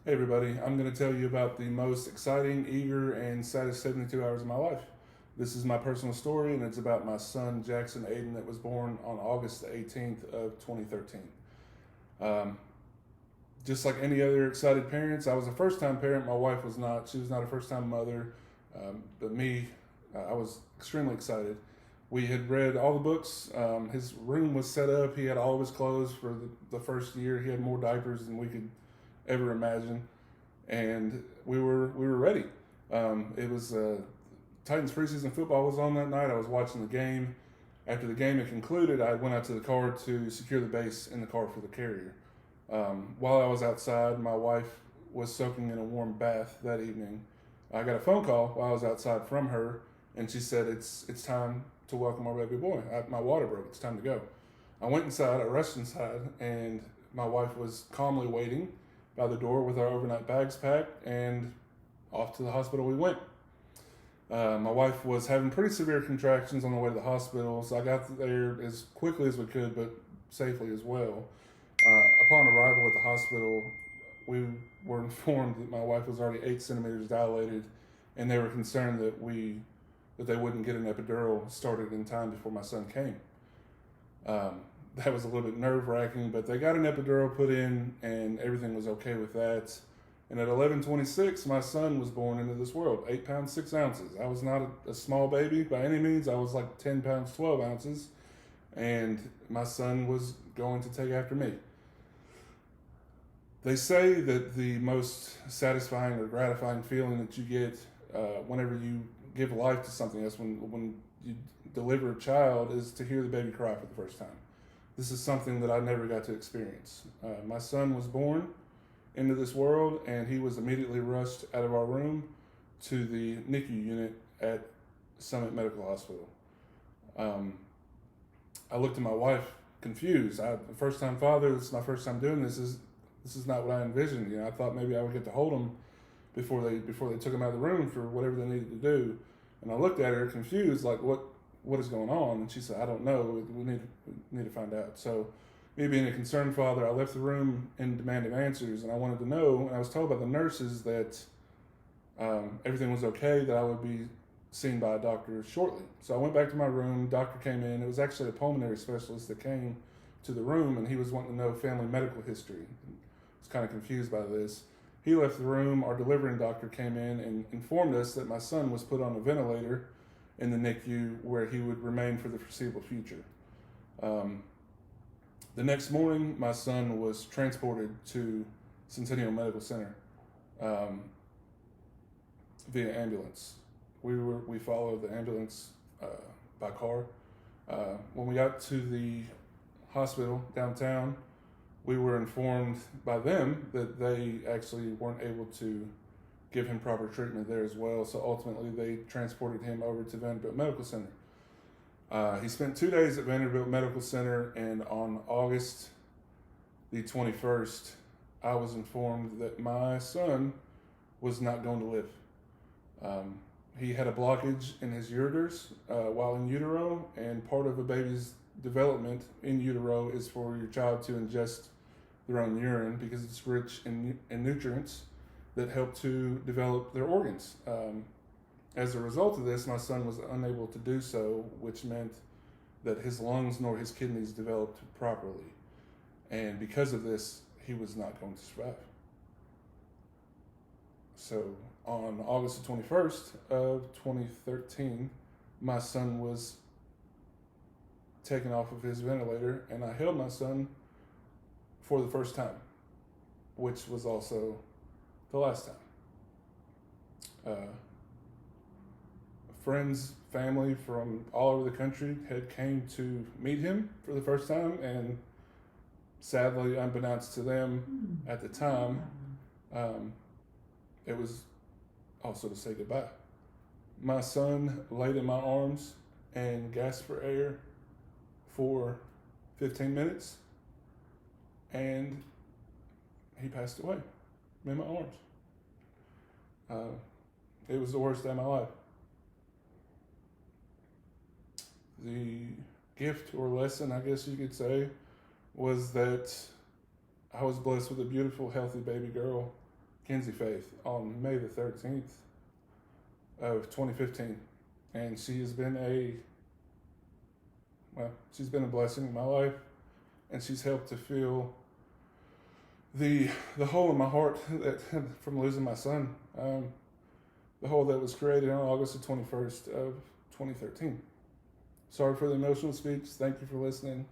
Hey everybody, I'm going to tell you about the most exciting, eager, and saddest 72 hours of my life. This is my personal story, and it's about my son Jackson Aiden that was born on August the 18th of 2013. Um, just like any other excited parents, I was a first-time parent. My wife was not. She was not a first-time mother, but me, I was extremely excited. We had read all the books. His room was set up. He had all of his clothes for the first year. He had more diapers than we could ever imagine, and we were ready. It was Titans preseason football was on that night. I was watching the game. After the game had concluded, I went out to the car to secure the base in the car for the carrier. While I was outside, my wife was soaking in a warm bath that evening. I got a phone call while I was outside from her, and she said, "It's time to welcome our baby boy. My water broke. It's time to go." I went inside. I rushed inside, and my wife was calmly waiting by the door with our overnight bags packed, and off to the hospital we went. My wife was having pretty severe contractions on the way to the hospital, so I got there as quickly as we could, but safely as well. Upon arrival at the hospital, we were informed that my wife was already 8 centimeters dilated, and they were concerned that they wouldn't get an epidural started in time before my son came. That was a little bit nerve wracking, but they got an epidural put in, and everything was okay with that. And at 11:26, my son was born into this world, 8 pounds 6 ounces. I was not a small baby by any means. I was like 10 pounds 12 ounces, and my son was going to take after me. They say that the most satisfying or gratifying feeling that you get whenever you give life to something else, when you deliver a child, is to hear the baby cry for the first time. This is something that I never got to experience. My son was born into this world, and he was immediately rushed out of our room to the NICU unit at Summit Medical Hospital. I looked at my wife confused. First time father. This is my first time doing this. This is not what I envisioned. I thought maybe I would get to hold him before they took him out of the room for whatever they needed to do. And I looked at her confused, like what is going on? And she said, "I don't know. We need to find out." So, me being a concerned father, I left the room in demand of answers, and I wanted to know. And I was told by the nurses that everything was okay, that I would be seen by a doctor shortly. So I went back to my room. Doctor came in. It was actually a pulmonary specialist that came to the room, and he was wanting to know family medical history. I was kind of confused by this. He left the room. Our delivering doctor came in and informed us that my son was put on a ventilator in the NICU, where he would remain for the foreseeable future. The next morning, my son was transported to Centennial Medical Center via ambulance. We followed the ambulance by car. When we got to the hospital downtown, we were informed by them that they actually weren't able to give him proper treatment there as well. So ultimately, they transported him over to Vanderbilt Medical Center. He spent 2 days at Vanderbilt Medical Center, and on August the 21st, I was informed that my son was not going to live. He had a blockage in his ureters while in utero, and part of a baby's development in utero is for your child to ingest their own urine because it's rich in nutrients that help to develop their organs. As a result of this, my son was unable to do so, which meant that his lungs nor his kidneys developed properly. And because of this, he was not going to survive. So on August the 21st of 2013, my son was taken off of his ventilator, and I held my son for the first time, which was also the last time. Friends, family from all over the country had came to meet him for the first time, and sadly, unbeknownst to them at the time, it was also to say goodbye. My son laid in my arms and gasped for air for 15 minutes, and he passed away in my arms. It was the worst day of my life. The gift or lesson, I guess you could say, was that I was blessed with a beautiful, healthy baby girl Kenzie Faith on May the 13th of 2015. And she has been she's been a blessing in my life, and she's helped to fill the hole in my heart that from losing my son, the hole that was created on August the 21st of 2013. Sorry for the emotional speech. Thank you for listening.